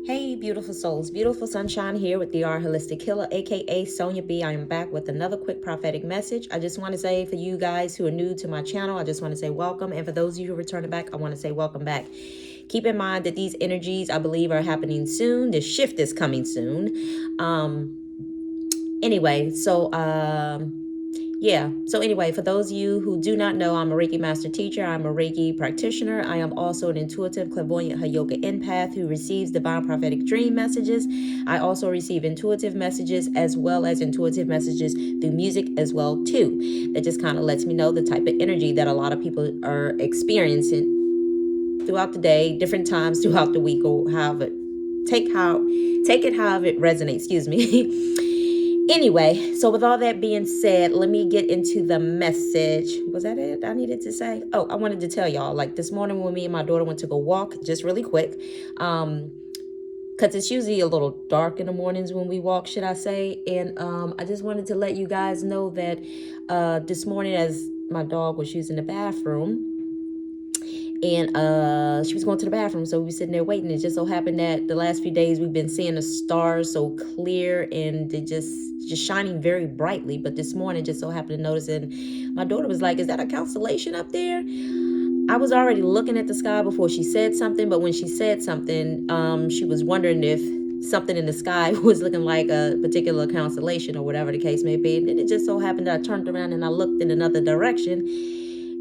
Hey, beautiful souls, beautiful sunshine here with the R Holistic Healer, aka Sonia B. I am back with another quick prophetic message. I just want to say for you guys who are new to my channel, I just want to say welcome. And for those of you who are returning back, I want to say welcome back. Keep in mind that these energies, I believe, are happening soon. The shift is coming soon. Anyway, for those of you who do not know, I'm a Reiki Master Teacher. I'm a Reiki practitioner. I am also an intuitive, clairvoyant, Yoga empath who receives divine prophetic dream messages. I also receive intuitive messages as well as intuitive messages through music as well too. That just kind of lets me know the type of energy that a lot of people are experiencing throughout the day, different times throughout the week, or however take it however it resonates. Excuse me. Anyway, so with all that being said, let me get into the message. Was that it I needed to say? Oh, I wanted to tell y'all, like this morning when me and my daughter went to go walk, just really quick, because it's usually a little dark in the mornings when we walk, should I say. And I just wanted to let you guys know that this morning as my dog was using the bathroom, and she was going to the bathroom, so we were sitting there waiting. It just so happened that the last few days we've been seeing the stars so clear and they just shining very brightly. But this morning just so happened to notice, and my daughter was like, "Is that a constellation up there?" I was already looking at the sky before she said something, but when she said something, she was wondering if something in the sky was looking like a particular constellation or whatever the case may be. And then it just so happened that I turned around and I looked in another direction,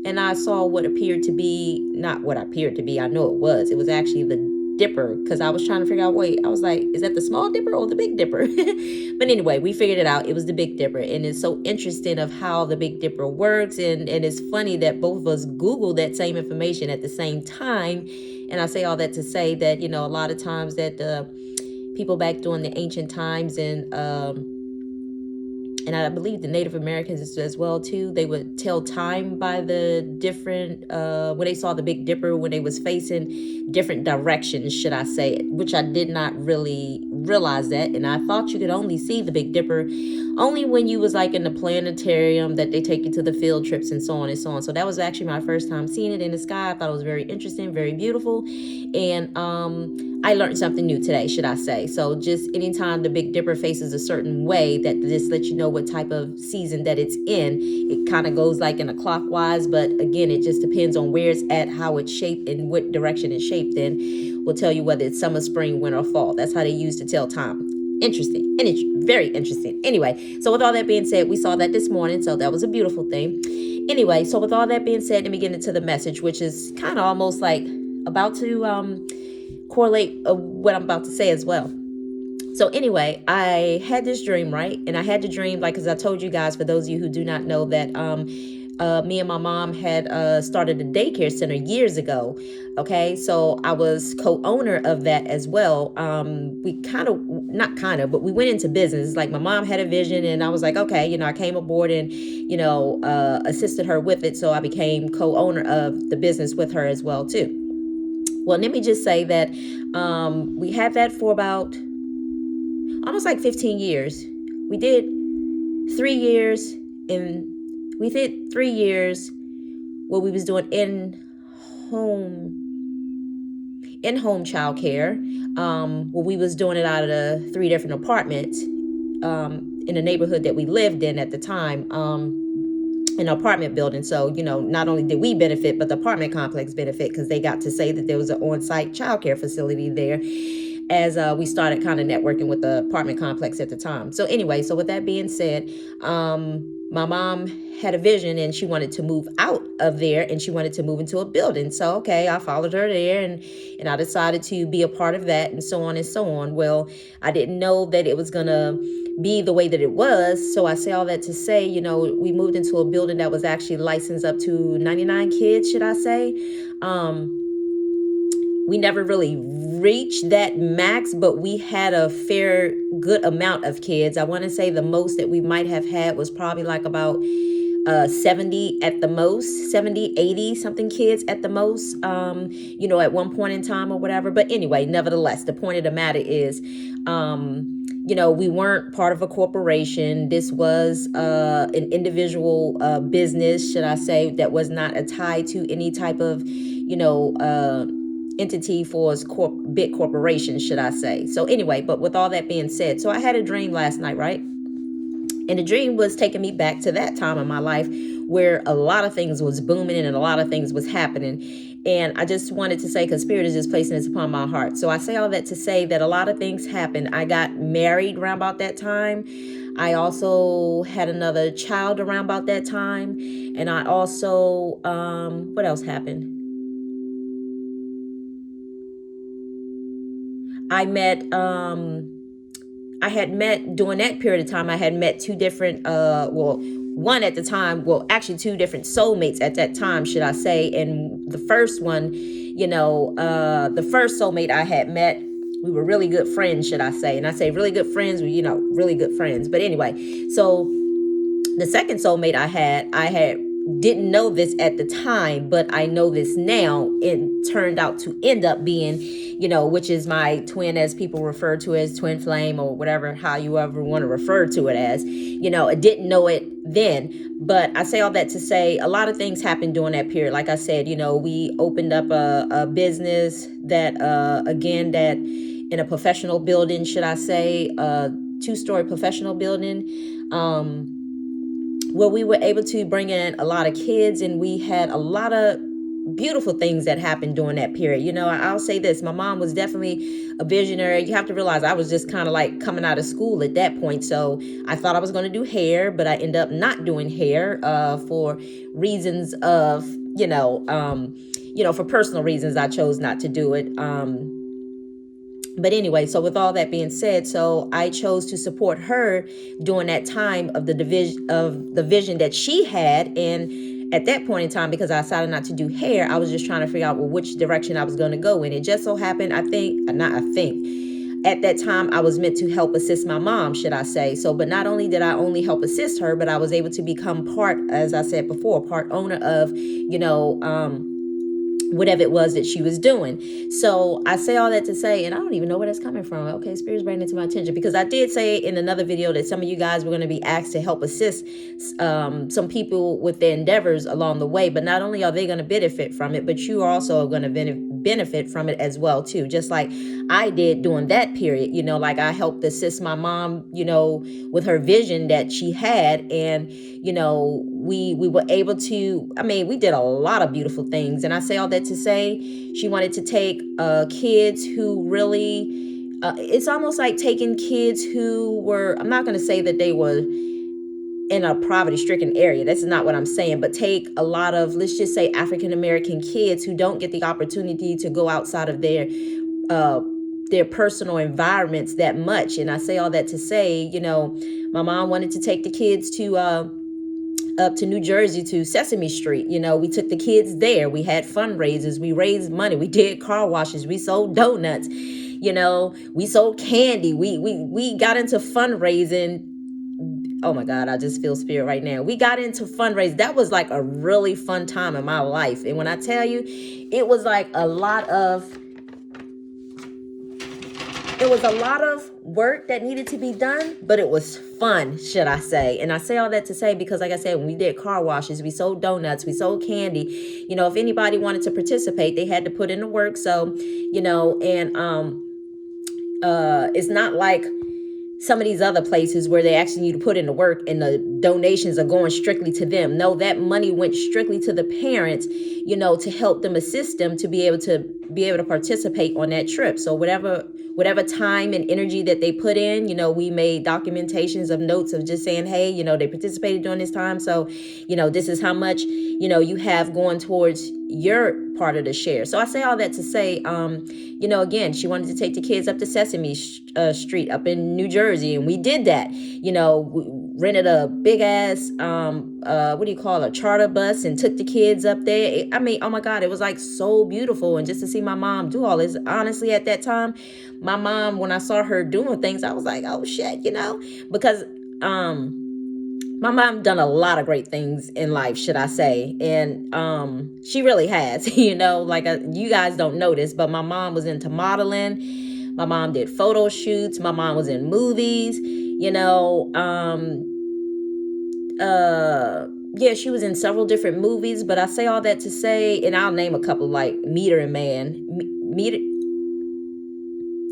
and I saw what appeared to be, not what appeared to be, I know it was actually the Dipper, because I was trying to figure out, wait, I was like, is that the small Dipper or the Big Dipper? But anyway, we figured it out. It was the Big Dipper, and it's so interesting of how the Big Dipper works, and it's funny that both of us Googled that same information at the same time. And I say all that to say that, a lot of times that the people back during the ancient times, and I believe the Native Americans as well too, they would tell time by the different, when they saw the Big Dipper, when they was facing different directions, should I say, which I did not really realize that. And I thought you could only see the Big Dipper only when you was like in the planetarium, that they take you to the field trips and so on and so on. So that was actually my first time seeing it in the sky. I thought it was very interesting, very beautiful. And I learned something new today, should I say. So just anytime the Big Dipper faces a certain way, that just lets you know what type of season that it's in. It kind of goes like in a clockwise, but again, it just depends on where it's at, how it's shaped, and what direction it's shaped in will tell you whether it's summer, spring, winter, or fall. That's how they use to tell time. Interesting. And very interesting. Anyway, so with all that being said, we saw that this morning, so that was a beautiful thing. Anyway, so with all that being said, let me get into the message, which is kind of almost like about to correlate what I'm about to say as well. So anyway, I had this dream, right? And I had the dream, like, because I told you guys, for those of you who do not know, that me and my mom had started a daycare center years ago. Okay, so I was co-owner of that as well. We but we went into business. Like, my mom had a vision, and I was like, okay, I came aboard and, assisted her with it. So I became co-owner of the business with her as well too. Well, let me just say that we had that for about almost like 15 years. We did 3 years where we was doing in-home child care, where we was doing it out of the 3 different apartments in the neighborhood that we lived in at the time, in an apartment building. So, not only did we benefit, but the apartment complex benefit, because they got to say that there was an on-site child care facility there, as we started kind of networking with the apartment complex at the time. So anyway, so with that being said, my mom had a vision, and she wanted to move out of there, and she wanted to move into a building. So, okay, I followed her there, and I decided to be a part of that, and so on and so on. Well, I didn't know that it was going to be the way that it was. So I say all that to say, we moved into a building that was actually licensed up to 99 kids, should I say. We never really reached that max, but we had a fair good amount of kids. I want to say the most that we might have had was probably like about 70 at the most, 70, 80 something kids at the most, at one point in time or whatever. But anyway, nevertheless, the point of the matter is, we weren't part of a corporation. This was an individual business, should I say, that was not tied to any type of, entity for big corporations, should I say. So anyway, but with all that being said, so I had a dream last night, right? And the dream was taking me back to that time in my life where a lot of things was booming and a lot of things was happening. And I just wanted to say, because Spirit is just placing this upon my heart. So I say all that to say that a lot of things happened. I got married around about that time. I also had another child around about that time. And I also, what else happened? I had met during that period of time, I had met two different, one at the time, actually two different soulmates at that time, should I say. And the first one, the first soulmate I had met, we were really good friends, should I say. And I say really good friends, really good friends. But anyway, so the second soulmate I had didn't know this at the time, but I know this now. It turned out to end up being, which is my twin, as people refer to as twin flame, or whatever, how you ever want to refer to it as. I didn't know it then, but I say all that to say a lot of things happened during that period. Like I said, we opened up a business that, again, that in a professional building, should I say, a 2-story professional building, where we were able to bring in a lot of kids, and we had a lot of beautiful things that happened during that period. I'll say this, my mom was definitely a visionary. You have to realize I was just kind of like coming out of school at that point. So I thought I was going to do hair, but I ended up not doing hair for reasons of, for personal reasons, I chose not to do it. But anyway, so with all that being said, so I chose to support her during that time of the vision that she had. And at that point in time, because I decided not to do hair, I was just trying to figure out which direction I was going to go in. It just so happened, at that time, I was meant to help assist my mom, should I say. So, but not only did I only help assist her, but I was able to become part, as I said before, part owner of, whatever it was that she was doing. So I say all that to say, and I don't even know where that's coming from. Okay, Spirit's bringing it to my attention, because I did say in another video that some of you guys were going to be asked to help assist some people with their endeavors along the way. But not only are they going to benefit from it, but you are also going to benefit from it as well too, just like I did during that period. Like I helped assist my mom, with her vision that she had. And we were able to, we did a lot of beautiful things. And I say all that to say, she wanted to take kids who really, it's almost like taking kids who were, I'm not going to say that they were in a poverty-stricken area. That's not what I'm saying, but take a lot of, let's just say, African-American kids who don't get the opportunity to go outside of their personal environments that much. And I say all that to say, my mom wanted to take the kids to up to New Jersey to Sesame Street. We took the kids there. We had fundraisers. We raised money. We did car washes. We sold donuts. We sold candy. We got into fundraising. Oh my God, I just feel Spirit right now. We got into fundraising. That was like a really fun time in my life. And when I tell you, it was like a lot of work that needed to be done, but it was fun, should I say. And I say all that to say, because like I said, when we did car washes, we sold donuts, we sold candy. If anybody wanted to participate, they had to put in the work. So, and it's not like some of these other places where they asking you to put in the work and the donations are going strictly to them. No, that money went strictly to the parents, to help them, assist them to be able to participate on that trip. So whatever time and energy that they put in, we made documentations of notes of just saying, hey, they participated during this time. So, this is how much, you have going towards your part of the share. So I say all that to say, again, she wanted to take the kids up to Sesame Street up in New Jersey. And we did that. We rented a big ass, a charter bus, and took the kids up there. Oh my God, it was like so beautiful. And just to see my mom do all this, honestly, at that time, my mom, when I saw her doing things, I was like, oh shit, because, my mom done a lot of great things in life, should I say. And she really has, you guys don't notice, but my mom was into modeling. My mom did photo shoots. My mom was in movies, she was in several different movies. But I say all that to say, and I'll name a couple, like Meter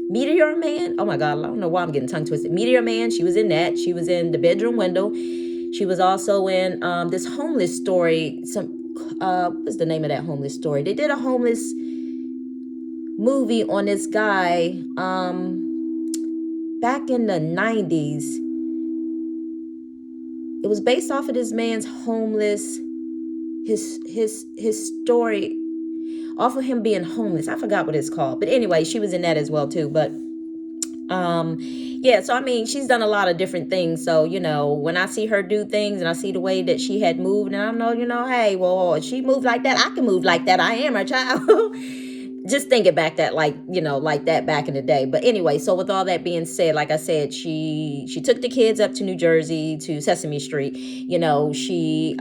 Meteor Man. Oh my God, I don't know why I'm getting tongue twisted. Meteor Man. She was in that. She was in The Bedroom Window. She was also in this homeless story. What's the name of that homeless story? They did a homeless movie on this guy back in the 90s. It was based off of this man's homeless, his story, off of him being homeless. I forgot what it's called. But anyway, she was in that as well too. But yeah, so I mean, she's done a lot of different things. So, when I see her do things and I see the way that she had moved, and I know, hey, well, she moved like that, I can move like that. I am her child. Just thinking back that like that back in the day. But anyway, so with all that being said, like I said, she took the kids up to New Jersey, to Sesame Street. She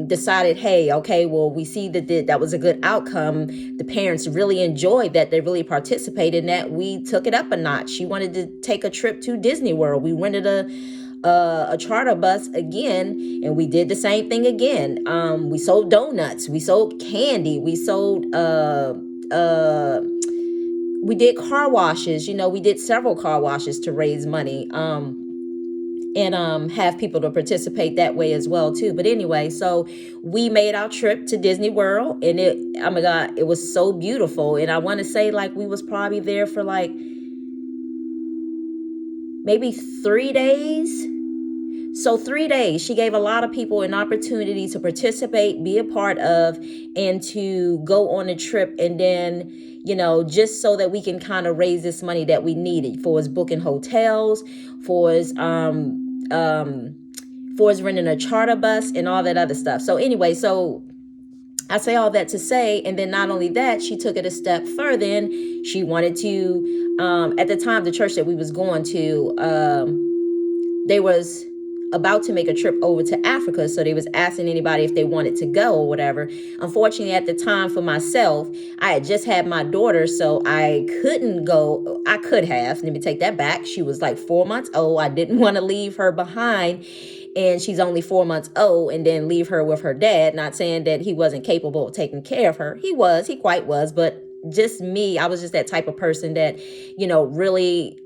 decided, hey, okay, well, we see that was a good outcome. The parents really enjoyed that. They really participated in that. We took it up a notch. She wanted to take a trip to Disney World. We rented a charter bus again, and we did the same thing again. We sold donuts, we sold candy, we sold we did car washes. We did several car washes to raise money, and have people to participate that way as well too. But anyway, so we made our trip to Disney World, and oh my God, it was so beautiful. And I want to say, like, we was probably there for like maybe 3 days. So 3 days, she gave a lot of people an opportunity to participate, be a part of, and to go on a trip. And then, just so that we can kind of raise this money that we needed for us booking hotels, for us renting a charter bus and all that other stuff. So anyway, so I say all that to say, and then not only that, she took it a step further, and she wanted to, at the time, the church that we was going to, they was about to make a trip over to Africa. So they was asking anybody if they wanted to go or whatever. Unfortunately, at the time, for myself, I had just had my daughter, so I couldn't go. I could have. Let me take that back. She was like 4 months old. I didn't want to leave her behind. And she's only 4 months old, and then leave her with her dad. Not saying that he wasn't capable of taking care of her. He quite was, but just me, I was just that type of person that, really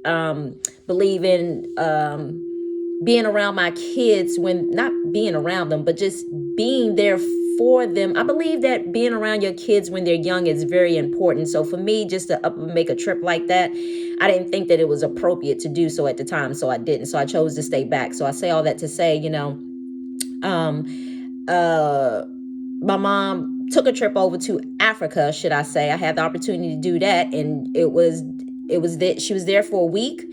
believe in being around my kids, when not being around them, but just being there for them. I believe that being around your kids when they're young is very important. So for me, just to up and make a trip like that, I didn't think that it was appropriate to do so at the time. So I didn't. So I chose to stay back. So I say all that to say, my mom took a trip over to Africa, should I say. I had the opportunity to do that. And it was that she was there for a week.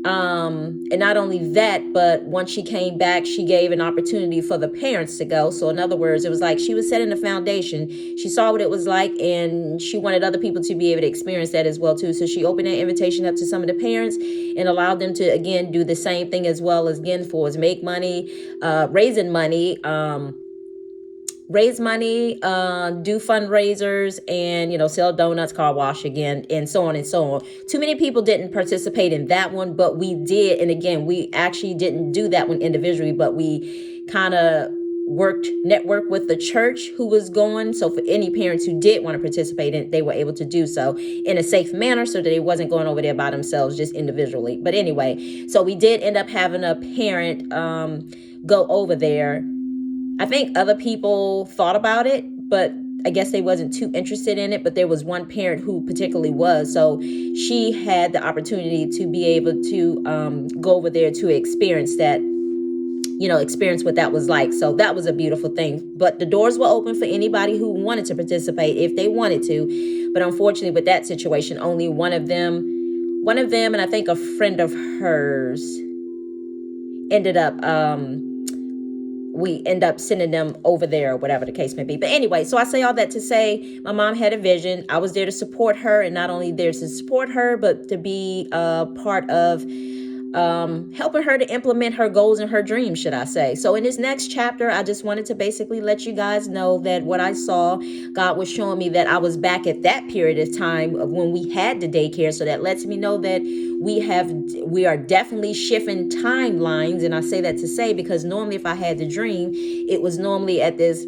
And not only that, but once she came back, she gave an opportunity for the parents to go. So in other words, it was like she was setting the foundation. She saw what it was like, and she wanted other people to be able to experience that as well too. So she opened that invitation up to some of the parents and allowed them to, again, do the same thing as well, as again, for us, make money, raising money, raise money, do fundraisers, and, sell donuts, car wash again, and so on and so on. Too many people didn't participate in that one, but we did. And again, we actually didn't do that one individually, but we kind of networked with the church who was going. So for any parents who did want to participate in it, they were able to do so in a safe manner, so that they wasn't going over there by themselves, just individually. But anyway, so we did end up having a parent go over there. I think other people thought about it, but I guess they wasn't too interested in it. But there was one parent who particularly was. So she had the opportunity to be able to go over there to experience that, experience what that was like. So that was a beautiful thing. But the doors were open for anybody who wanted to participate if they wanted to. But unfortunately, with that situation, only one of them, and I think a friend of hers ended up, we end up sending them over there, or whatever the case may be. But anyway, so I say all that to say, my mom had a vision. I was there to support her, and not only there to support her, but to be a part of helping her to implement her goals and her dreams, should I say. So in this next chapter, I just wanted to basically let you guys know that what I saw, God was showing me that I was back at that period of time of when we had the daycare. So that lets me know that we are definitely shifting timelines. And I say that to say, because normally if I had the dream, it was normally at this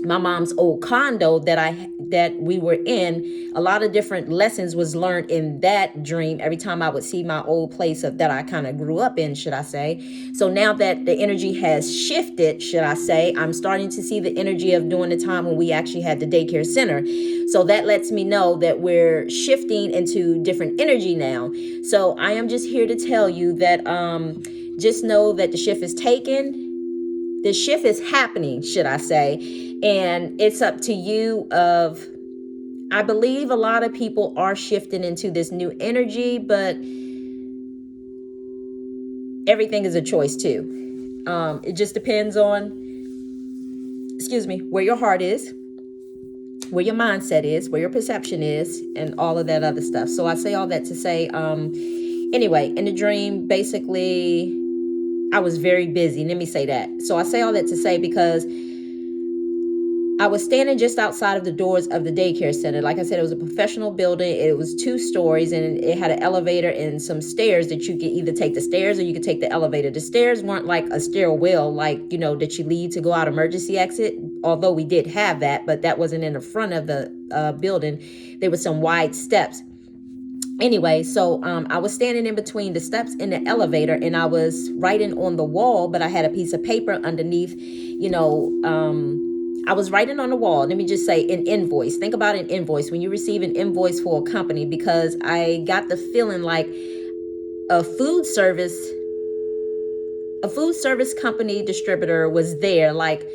my mom's old condo that we were in. A lot of different lessons was learned in that dream every time I would see my old place that I kind of grew up in, should I say. So now that the energy has shifted, should I say, I'm starting to see the energy of during the time when we actually had the daycare center. So that lets me know that we're shifting into different energy now. So I am just here to tell you that just know that the shift is taken. The shift is happening, should I say, and it's up to you of, I believe a lot of people are shifting into this new energy, but everything is a choice too. It just depends on, where your heart is, where your mindset is, where your perception is, and all of that other stuff. So I say all that to say, anyway, in the dream, basically, I was very busy. Let me say that. So I say all that to say because I was standing just outside of the doors of the daycare center. Like I said, it was a professional building. It was 2 stories and it had an elevator and some stairs that you could either take the stairs or you could take the elevator. The stairs weren't like a stairwell, like, that you leave to go out emergency exit, although we did have that, but that wasn't in the front of the building. There were some wide steps. Anyway, so I was standing in between the steps and the elevator and I was writing on the wall, but I had a piece of paper underneath, I was writing on the wall. Let me just say an invoice. Think about an invoice when you receive an invoice for a company, because I got the feeling like a food service company distributor was there, like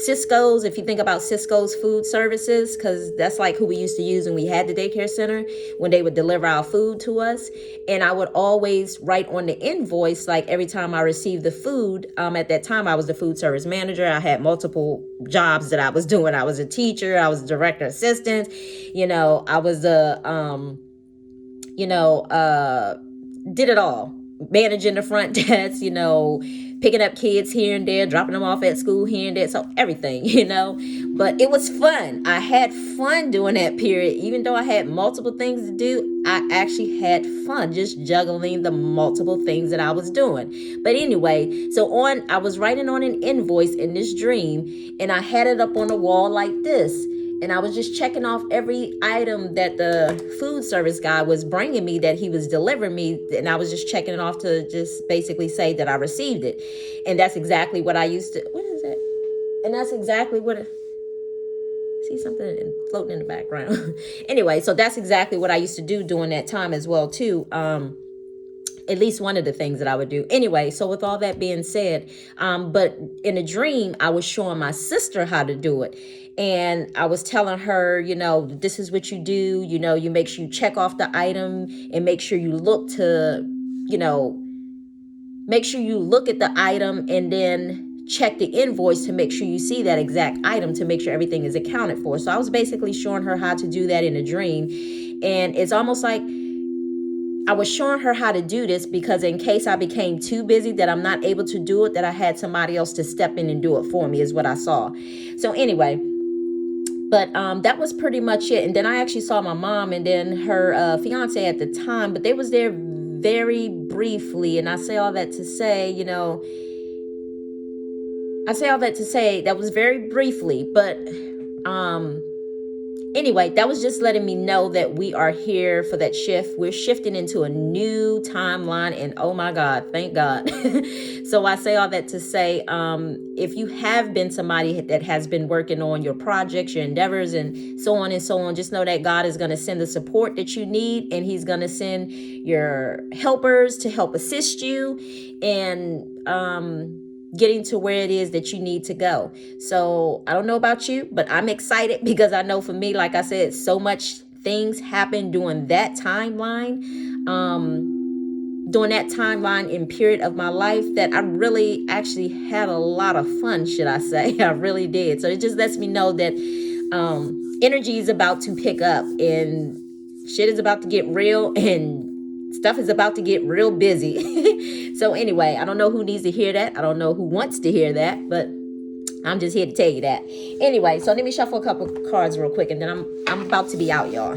Cisco's. If you think about Cisco's food services, because that's like who we used to use when we had the daycare center, when they would deliver our food to us. And I would always write on the invoice, like every time I received the food. At that time, I was the food service manager. I had multiple jobs that I was doing. I was a teacher. I was a director assistant. I was did it all. Managing the front desk, picking up kids here and there, dropping them off at school here and there. So everything, but it was fun. I had fun during that period. Even though I had multiple things to do, I actually had fun just juggling the multiple things that I was doing. But anyway, I was writing on an invoice in this dream and I had it up on the wall like this. And I was just checking off every item that the food service guy was bringing me, that he was delivering me. And I was just checking it off to just basically say that I received it. And that's exactly what I used to, what is it? And that's exactly what, see something floating in the background. Anyway, so that's exactly what I used to do during that time as well too. At least one of the things that I would do. Anyway, so with all that being said, but in a dream, I was showing my sister how to do it. And I was telling her, this is what you do. You make sure you check off the item and make sure you look to, make sure you look at the item and then check the invoice to make sure you see that exact item, to make sure everything is accounted for. So I was basically showing her how to do that in a dream. And it's almost like I was showing her how to do this because in case I became too busy that I'm not able to do it, that I had somebody else to step in and do it for me, is what I saw. So anyway, but that was pretty much it. And then I actually saw my mom and then her fiance at the time, but they was there very briefly. And I say all that to say, that was very briefly, but anyway, that was just letting me know that we are here for that shift. We're shifting into a new timeline, and oh my God, thank God. So I say all that to say, if you have been somebody that has been working on your projects, your endeavors, and so on, just know that God is going to send the support that you need, and he's going to send your helpers to help assist you and getting to where it is that you need to go. So I don't know about you, but I'm excited because I know for me, like I said, so much things happen during that timeline, in period of my life, that I really actually had a lot of fun, should I say. I really did. So it just lets me know that energy is about to pick up and shit is about to get real and stuff is about to get real busy. So anyway, I don't know who needs to hear that. I don't know who wants to hear that, but I'm just here to tell you that. Anyway, so let me shuffle a couple cards real quick and then I'm about to be out, y'all.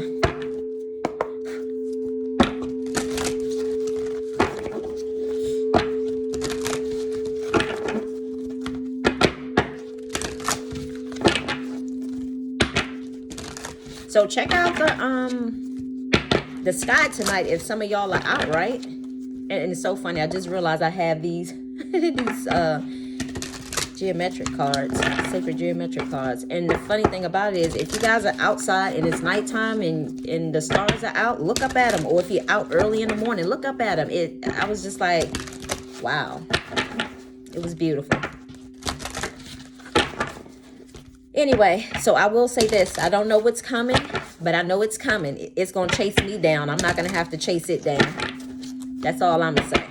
check out the sky tonight if some of y'all are out, right? And it's so funny. I just realized I have these these geometric cards, sacred geometric cards. And the funny thing about it is, if you guys are outside and it's nighttime and the stars are out, look up at them. Or if you're out early in the morning, look up at them. I was just like, wow, it was beautiful. Anyway, so I will say this. I don't know what's coming, but I know it's coming. It's going to chase me down. I'm not going to have to chase it down. That's all I'm going to say.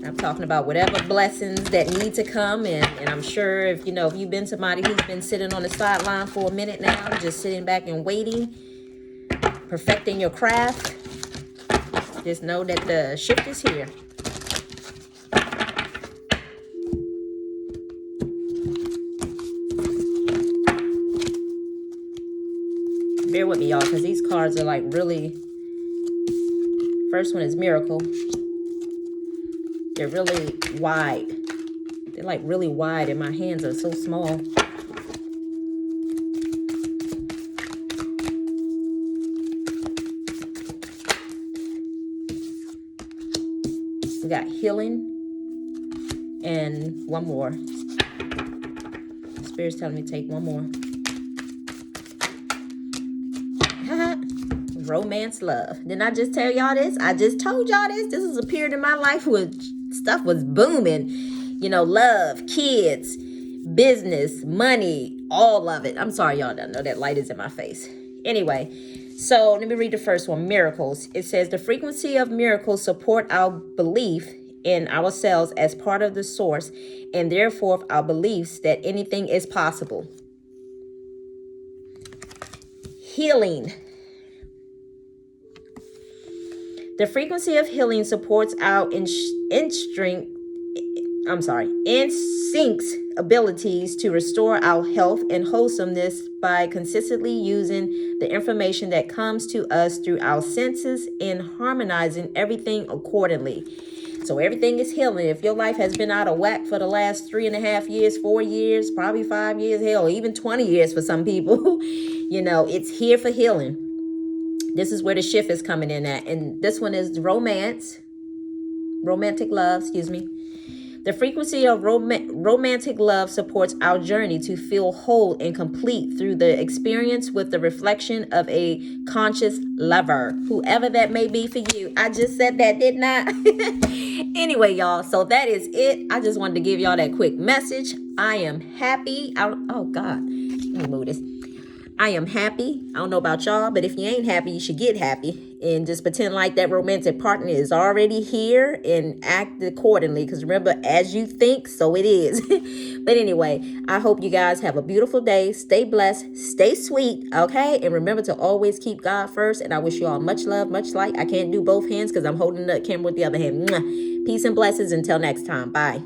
I'm talking about whatever blessings that need to come. And I'm sure if you've been somebody who's been sitting on the sideline for a minute now, just sitting back and waiting, perfecting your craft, just know that the shift is here. Bear with me, y'all, because these cards are like really... First one is Miracle. They're really wide. They're like really wide, and my hands are so small. We got Healing and one more. Spirit's telling me to take one more. Romance, love. Didn't I just tell y'all this? I just told y'all this. This is a period in my life where stuff was booming. Love, kids, business, money, all of it. I'm sorry, y'all. I know that light is in my face. Anyway, so let me read the first one. Miracles. It says, the frequency of miracles support our belief in ourselves as part of the source, and therefore our beliefs that anything is possible. Healing. The frequency of healing supports our instincts abilities to restore our health and wholesomeness by consistently using the information that comes to us through our senses and harmonizing everything accordingly. So everything is healing. If your life has been out of whack for the last 3.5 years, 4 years, probably 5 years, hell, even 20 years for some people, it's here for healing. This is where the shift is coming in at. And this one is romantic love, The frequency of romantic love supports our journey to feel whole and complete through the experience with the reflection of a conscious lover, whoever that may be for you. I just said that, didn't I? Anyway, y'all, so that is it. I just wanted to give y'all that quick message. I am happy. Oh, God. Let me move this. I am happy. I don't know about y'all, but if you ain't happy, you should get happy and just pretend like that romantic partner is already here and act accordingly. Because remember, as you think, so it is. But anyway, I hope you guys have a beautiful day. Stay blessed. Stay sweet. Okay. And remember to always keep God first. And I wish you all much love, much light. I can't do both hands because I'm holding the camera with the other hand. Mwah. Peace and blessings. Until next time. Bye.